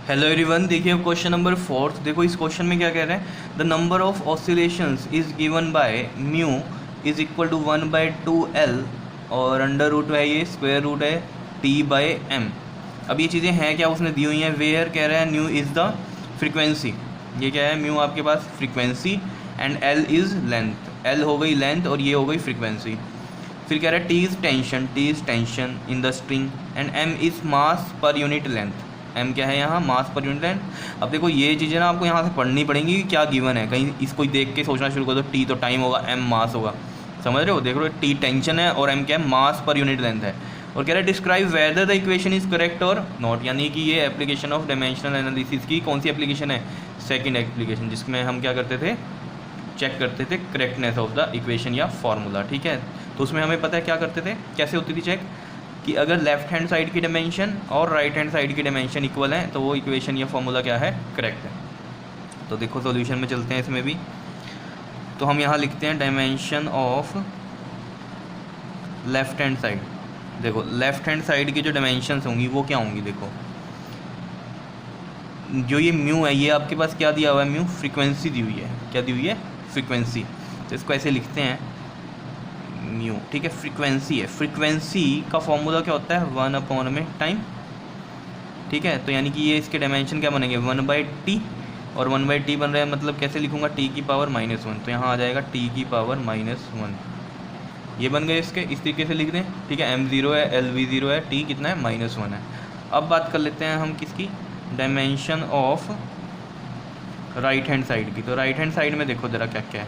Hello everyone, देखिए question number 4। देखो इस क्वेश्चन में क्या कह रहे हैं। The number of oscillations is given by mu is equal to 1/2L और अंडर रूट है, ये स्क्वायर रूट है T/m। अब ये चीज़ें हैं क्या उसने दी हुई हैं। वेयर कह रहा है न्यू इज़ द फ्रीक्वेंसी। ये क्या है, म्यू आपके पास frequency and L is length. L हो गई लेंथ और ये हो गई फ्रीक्वेंसी। फिर कह रहा है T is tension in the string and m is mass per unit length. M क्या है यहाँ, मास पर यूनिट लेंथ। अब देखो ये चीज़ें ना आपको यहाँ से पढ़नी पड़ेंगी कि क्या गिवन है। कहीं इसको देख के सोचना शुरू कर दो, टी तो टाइम होगा, एम मास होगा। समझ रहे हो, देख लो टी टेंशन है और एम क्या है, मास पर यूनिट लेंथ है। और कह रहा है describe whether the equation is correct और नॉट, यानी कि ये एप्लीकेशन ऑफ डायमेंशनल एनालिसिस की कौन सी एप्लीकेशन है, सेकंड एप्लीकेशन, जिसमें हम क्या करते थे, चेक करते थे करेक्टनेस ऑफ द इक्वेशन या फार्मूला। ठीक है, तो उसमें हमें पता है क्या करते थे, कैसे होती थी चेक, कि अगर लेफ्ट हैंड साइड की डायमेंशन और राइट हैंड साइड की डायमेंशन इक्वल है तो वो इक्वेशन या फार्मूला क्या है, करेक्ट है। तो देखो सॉल्यूशन में चलते हैं इसमें भी। तो हम यहाँ लिखते हैं dimension of left hand side. देखो लेफ्ट हैंड साइड की जो डायमेंशंस होंगी वो क्या होंगी, देखो जो ये म्यू है, ये आपके पास क्या दिया हुआ है, म्यू फ्रीक्वेंसी दी हुई है। क्या दी हुई है, फ्रीक्वेंसी। तो इसको ऐसे लिखते हैं म्यू, ठीक है, फ्रीक्वेंसी है। फ्रीक्वेंसी का फॉर्मूला क्या होता है, 1 में टाइम। ठीक है, तो यानी कि ये इसके डायमेंशन क्या बनेंगे, 1/t, और 1/t बन रहा है, मतलब कैसे लिखूंगा, t की पावर -1। तो यहाँ आ जाएगा t की पावर -1। ये बन गए इसके, इस तरीके से लिख दें। ठीक है, m0 है, lv0 है, t कितना है, -1 है। अब बात कर लेते हैं हम किसकी, dimension of right hand side की। तो राइट हैंड साइड में देखो ज़रा क्या क्या है।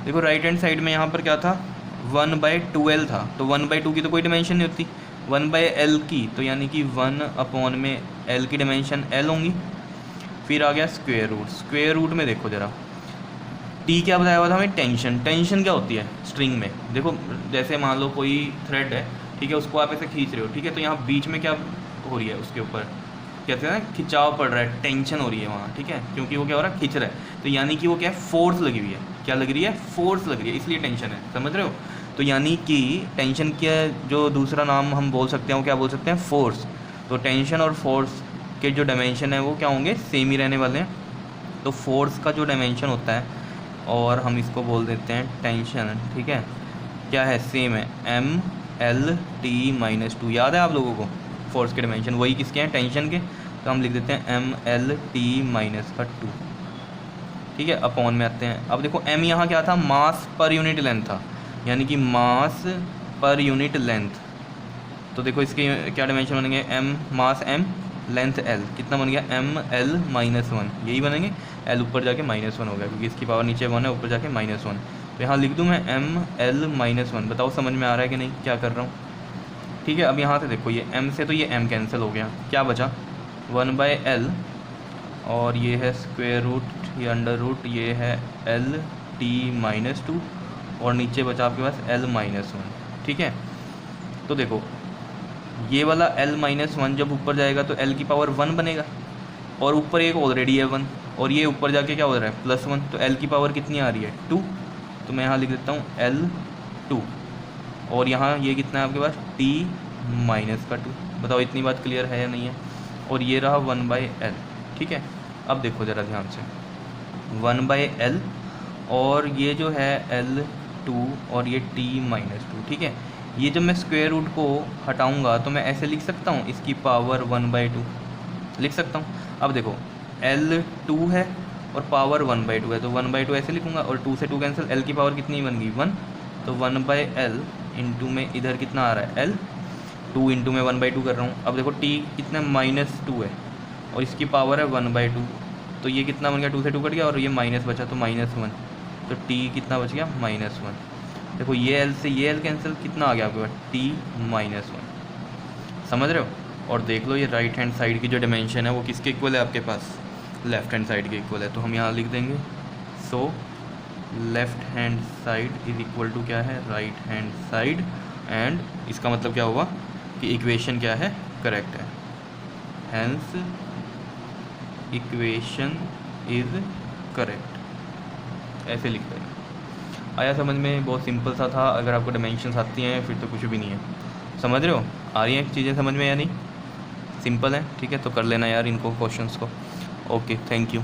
देखो राइट हैंड साइड में यहाँ पर क्या था, 1/2L था। तो 1/2 की तो कोई डायमेंशन नहीं होती, 1/L की, तो यानी कि 1 में L की डायमेंशन L होंगी। फिर आ गया स्क्वायर रूट। स्क्वायर रूट में देखो ज़रा, टी क्या बताया हुआ था हमें, टेंशन। टेंशन क्या होती है स्ट्रिंग में, देखो जैसे मान लो कोई थ्रेड है, ठीक है, उसको आप ऐसे खींच रहे हो, ठीक है, तो यहाँ बीच में क्या हो रही है, उसके ऊपर कहते हैं ना खिंचाव पड़ रहा है, टेंशन हो रही है वहाँ। ठीक है, क्योंकि वो क्या हो रहा है, खींच रहा है, तो यानी कि वो क्या है, फोर्स लगी हुई है। क्या लग रही है, फोर्स लग रही है, इसलिए टेंशन है। समझ रहे हो, तो यानी कि टेंशन का जो दूसरा नाम हम बोल सकते हैं वो क्या बोल सकते हैं, फोर्स। तो टेंशन और फोर्स के जो डायमेंशन है वो क्या होंगे, सेम ही रहने वाले हैं। तो फोर्स का जो डायमेंशन होता है, और हम इसको बोल देते हैं टेंशन, ठीक है, क्या है, सेम है, mLt-2। याद है आप लोगों को, फोर्स के डायमेंशन वही किसके हैं, टेंशन के। तो हम लिख देते हैं mLt-2। ठीक है, अपॉन में आते हैं। अब देखो m यहाँ क्या था, मास पर यूनिट लेंथ था, यानी कि मास पर यूनिट लेंथ। तो देखो इसके क्या डायमेंशन बनेंगे, m मास m, लेंथ l, कितना बन गया, mL-1, यही बनेंगे। l ऊपर जाके -1 हो गया, क्योंकि इसकी पावर नीचे 1 है, ऊपर जाके -1। तो यहाँ लिख दूँ मैं mL-1। बताओ समझ में आ रहा है कि नहीं, क्या कर रहा हूँ। ठीक है, अब यहाँ से देखो, ये m से तो ये m कैंसिल हो गया, क्या बचा, 1/L, और ये है स्क्वायर रूट, ये अंडर रूट, ये है L-t-2, और नीचे बचा आपके पास L-1। ठीक है, तो देखो ये वाला L-1 जब ऊपर जाएगा तो L की पावर 1 बनेगा, और ऊपर एक ऑलरेडी है 1, और ये ऊपर जाके क्या हो रहा है, +1, तो L की पावर कितनी आ रही है, 2। तो मैं यहाँ लिख देता हूँ L2, और यहाँ ये कितना है आपके पास, t-2। बताओ इतनी बात क्लियर है या नहीं है। और ये रहा 1/L। ठीक है, अब देखो ज़रा ध्यान से, 1/L, और ये जो है L2, और ये t-2। ठीक है, ये जब मैं स्क्वायर रूट को हटाऊंगा तो मैं ऐसे लिख सकता हूँ, इसकी पावर 1/2 लिख सकता हूँ। अब देखो L2 है और पावर 1/2 है, तो 1/2 ऐसे लिखूंगा, और 2 से 2 कैंसिल, L की पावर कितनी बन गई, 1। तो 1/L इंटू में इधर कितना आ रहा है, L, 2 इंटू में 1/2 कर रहा हूँ। अब देखो t कितना -2 है, और इसकी पावर है 1/2, तो ये कितना बन गया, 2 से 2 कट गया, और ये माइनस बचा, तो -1। तो t कितना बच गया, -1। देखो ये L से ये L कैंसिल, कितना आ गया आपके पास, t-1। समझ रहे हो। और देख लो ये राइट हैंड साइड की जो डायमेंशन है वो किसके इक्वल है आपके पास, लेफ्ट हैंड साइड के इक्वल है। तो हम यहाँ लिख देंगे, so left hand side is equal to क्या है, राइट हैंड साइड, एंड इसका मतलब क्या हुआ कि इक्वेशन क्या है, करेक्ट है, हैंस इक्वेशन इज करेक्ट। ऐसे लिख देंगे। आया समझ में, बहुत सिंपल सा था। अगर आपको डायमेंशंस आती हैं फिर तो कुछ भी नहीं है। समझ रहे हो, आ रही हैं चीज़ें समझ में या नहीं, सिंपल है, ठीक है। तो कर लेना यार इनको क्वेश्चंस को। Okay, thank you.